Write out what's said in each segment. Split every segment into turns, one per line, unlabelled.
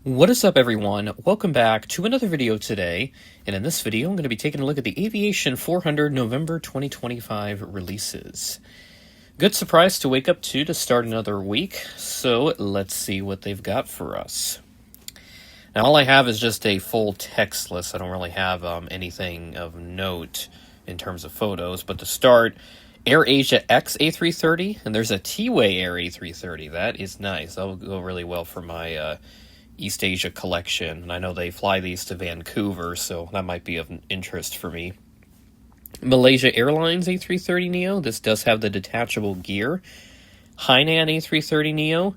What is up, everyone? Welcome back to another video today, and in this video I'm going to be taking a look at the Aviation 400 November 2025 releases. Good surprise to wake up to start another week, so let's see what they've got for us. Now all I have is just a full text list. I don't really have anything of note in terms of photos, but to start, AirAsia X A330, and there's a T-Way Air A330. That is nice. That will go really well for my East Asia collection, and I know they fly these to Vancouver, so that might be of interest for me. Malaysia Airlines A330neo. This does have the detachable gear. Hainan A330neo.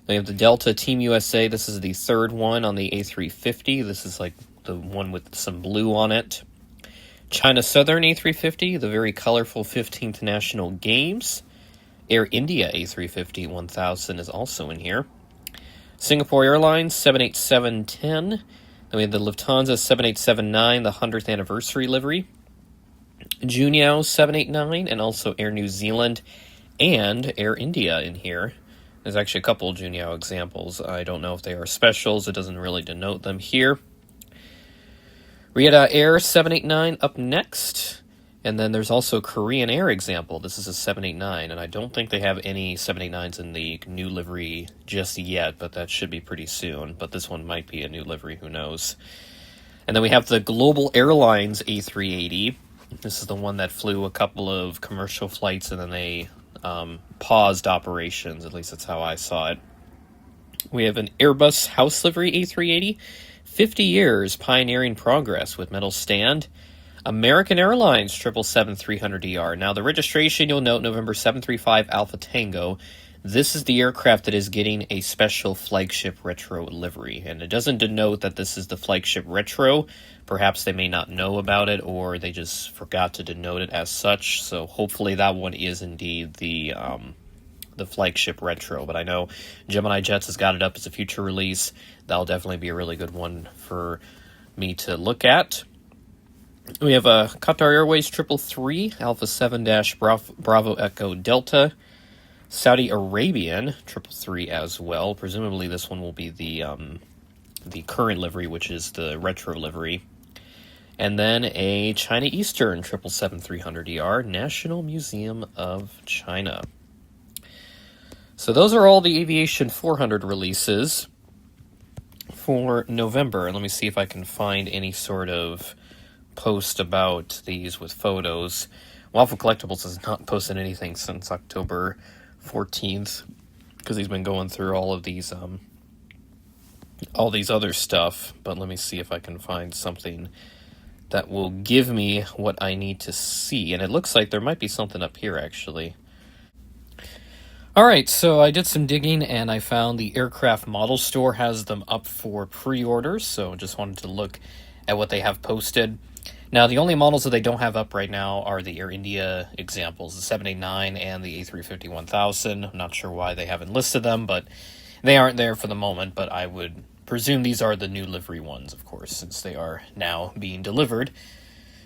They have the Delta Team USA. This is the third one on the A350. This is like the one with some blue on it. China Southern A350, the very colorful 15th National Games. Air India A350 1000 is also in here. Singapore Airlines 78710. Then we have the Lufthansa 7879, the 100th anniversary livery. Junyao 789, and also Air New Zealand and Air India in here. There's actually a couple of Junyao examples. I don't know if they are specials. It doesn't really denote them here. Riyadh Air 789 up next. And then there's also Korean Air example. This is a 789, and I don't think they have any 789s in the new livery just yet, but that should be pretty soon. But this one might be a new livery, who knows. And then we have the Global Airlines A380. This is the one that flew a couple of commercial flights, and then they paused operations. At least that's how I saw it. We have an Airbus House Livery A380. 50 years pioneering progress with metal stand. American Airlines 777-300ER. Now, the registration, you'll note, November 735 Alpha Tango. This is the aircraft that is getting a special flagship retro livery. And it doesn't denote that this is the flagship retro. Perhaps they may not know about it, or they just forgot to denote it as such. So hopefully that one is indeed the flagship retro. But I know Gemini Jets has got it up as a future release. That'll definitely be a really good one for me to look at. We have a Qatar Airways 333, Alpha 7-Bravo Echo Delta. Saudi Arabian 333 as well. Presumably this one will be the current livery, which is the retro livery. And then a China Eastern 777-300ER, National Museum of China. So those are all the Aviation 400 releases for November. And let me see if I can find any sort of post about these with photos. Waffle Collectibles has not posted anything since October 14th because he's been going through all these other stuff. But let me see if I can find something that will give me what I need to see. And it looks like there might be something up here, actually. Alright, so I did some digging and I found the Aircraft Model Store has them up for pre-orders. So just wanted to look at what they have posted. Now, the only models that they don't have up right now are the Air India examples, the 789 and the A350 1000. I'm not sure why they haven't listed them, but they aren't there for the moment. But I would presume these are the new livery ones, of course, since they are now being delivered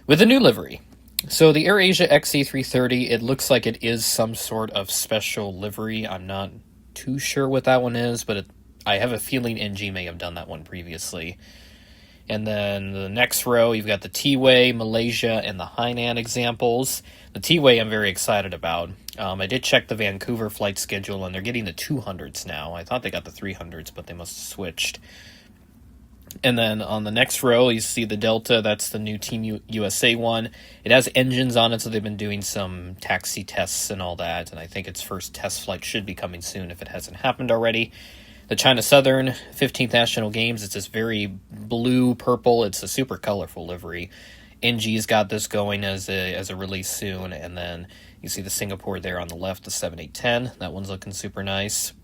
with a new livery. So the AirAsia X A330, it looks like it is some sort of special livery. I'm not too sure what that one is, but I have a feeling NG may have done that one previously. And then the next row, you've got the T-Way, Malaysia, and the Hainan examples. The T-Way I'm very excited about. I did check the Vancouver flight schedule, and they're getting the 200s now. I thought they got the 300s, but they must have switched. And then on the next row, you see the Delta. That's the new Team USA one. It has engines on it, so they've been doing some taxi tests and all that. And I think its first test flight should be coming soon if it hasn't happened already. The China Southern 15th National Games, it's this very blue-purple. It's a super colorful livery. NG's got this going as a release soon. And then you see the Singapore there on the left, the 7810. That one's looking super nice.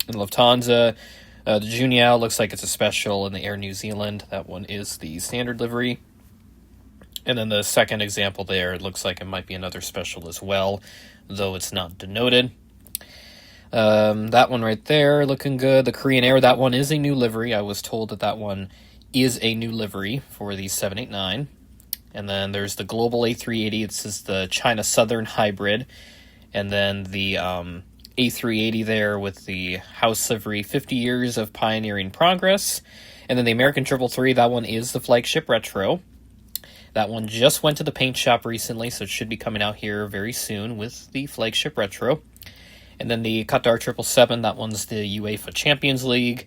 And Lufthansa, the Junyao looks like it's a special. And the Air New Zealand, that one is the standard livery. And then the second example there, it looks like it might be another special as well, though it's not denoted. That one right there, looking good. The Korean Air, that one is a new livery. I was told that one is a new livery for the 789. And then there's the Global A380. This is the China Southern Hybrid. And then the A380 there with the house livery, 50 years of pioneering progress. And then the American 333, that one is the flagship retro. That one just went to the paint shop recently, so it should be coming out here very soon with the flagship retro. And then the Qatar 777, that one's the UEFA Champions League.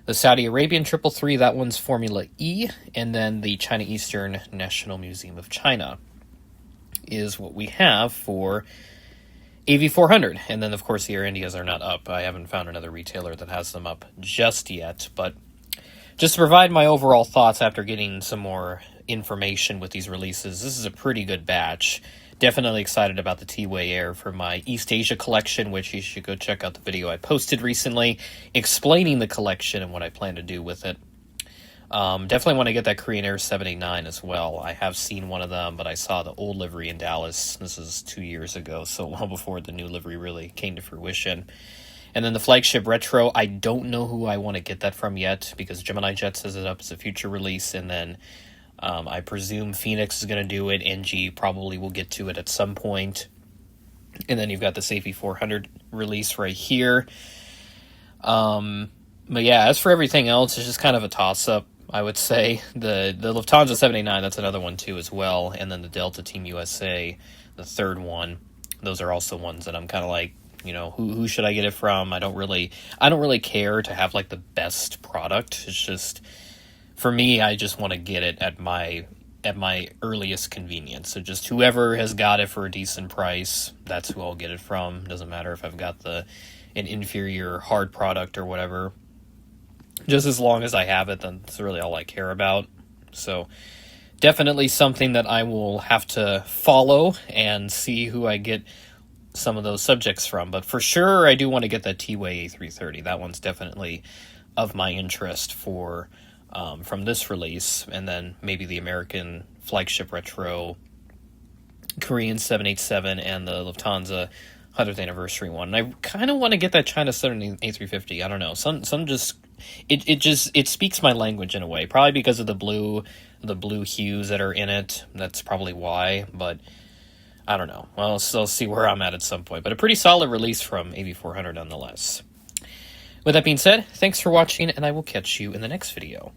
The Saudi Arabian 333, that one's Formula E. And then the China Eastern National Museum of China is what we have for AV400. And then, of course, the Air Indias are not up. I haven't found another retailer that has them up just yet. But just to provide my overall thoughts after getting some more information with these releases, this is a pretty good batch. Definitely excited about the T-Way Air for my East Asia collection, which you should go check out the video I posted recently explaining the collection and what I plan to do with it. Definitely want to get that Korean Air 789 as well. I have seen one of them, but I saw the old livery in Dallas. This is 2 years ago, so well before the new livery really came to fruition. And then the flagship retro, I don't know who I want to get that from yet, because Gemini Jet says it up as a future release, and then I presume Phoenix is going to do it. NG probably will get to it at some point. And then you've got this AV400 release right here. But yeah, as for everything else, it's just kind of a toss-up, I would say. The Lufthansa 789, that's another one too as well. And then the Delta Team USA, the third one. Those are also ones that I'm kind of like, you know, who should I get it from? I don't really care to have like the best product. It's just, for me, I just want to get it at my earliest convenience. So just whoever has got it for a decent price, that's who I'll get it from. Doesn't matter if I've got an inferior hard product or whatever. Just as long as I have it, then that's really all I care about. So definitely something that I will have to follow and see who I get some of those subjects from. But for sure, I do want to get that T-Way A330. That one's definitely of my interest for from this release. And then maybe the American flagship retro, Korean 787, and the Lufthansa 100th anniversary one. And I kind of want to get that China Southern A350. I don't know. Some just it speaks my language in a way. Probably because of the blue hues that are in it. That's probably why. But I don't know. Well, I'll see where I'm at some point. But a pretty solid release from AV400 nonetheless. With that being said, thanks for watching, and I will catch you in the next video.